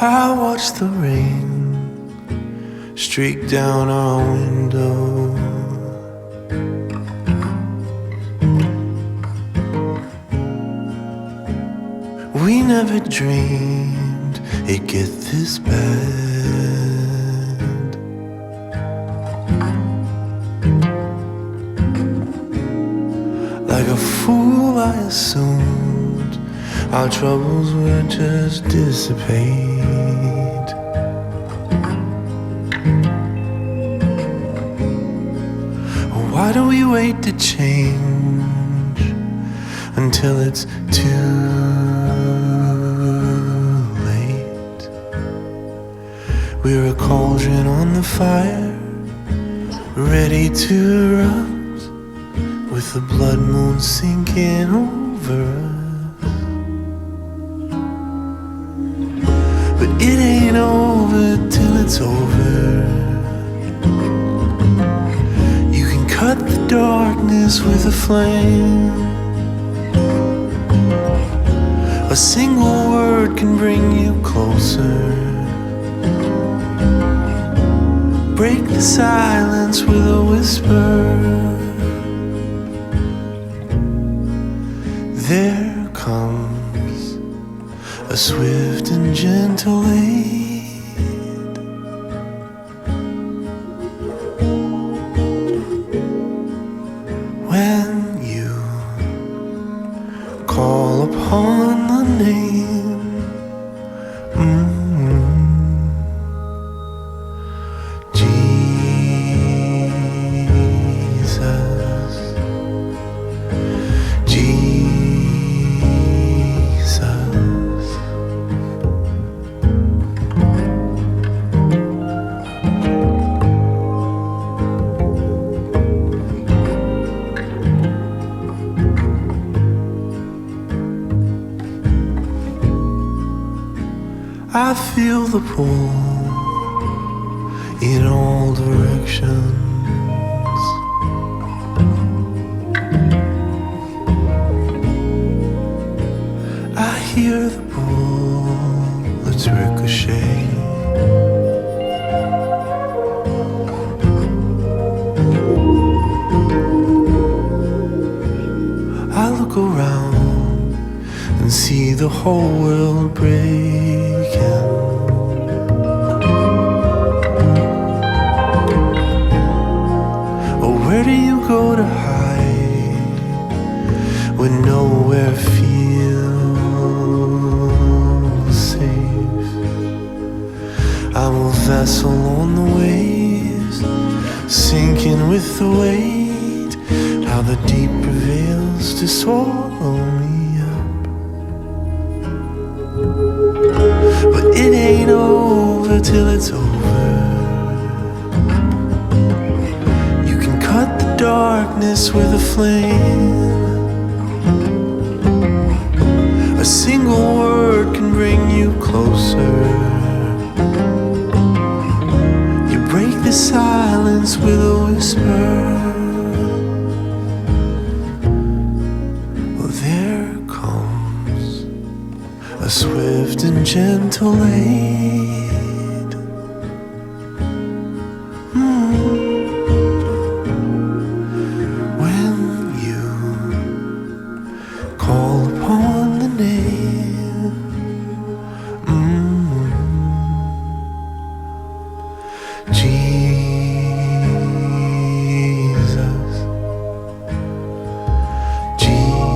I watch the rain streak down our window. We never dreamed it'd get this bad. Like a fool I assumed our troubles would just dissipate. Why do we wait to change until it's too late? We're a cauldron on the fire, ready to erupt, with the blood moon sinking over us. But it ain't over till it's over. You can cut the darkness with a flame. A single word can bring you closer. Break the silence with a whisper. There comes a swift and gentle aid. When you call upon the name, Jesus, Jesus. I feel the pull in all directions. I hear the bullets ricochet. I look around and see the whole world breaking. Oh, where do you go to hide when nowhere feels safe? I'm a vessel on the waves, sinking with the weight. How the deep prevails to swallow me up. But it ain't over till it's over. You can cut the darkness with a flame. A single word can bring you closer. You break the silence with a whisper. Well, there comes a swift and gentle aid. When you call upon the name, Jesus, Jesus.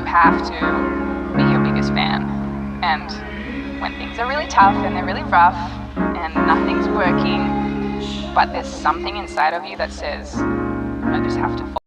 Have to be your biggest fan. And when things are really tough and they're really rough and nothing's working, but there's something inside of you that says, I just have to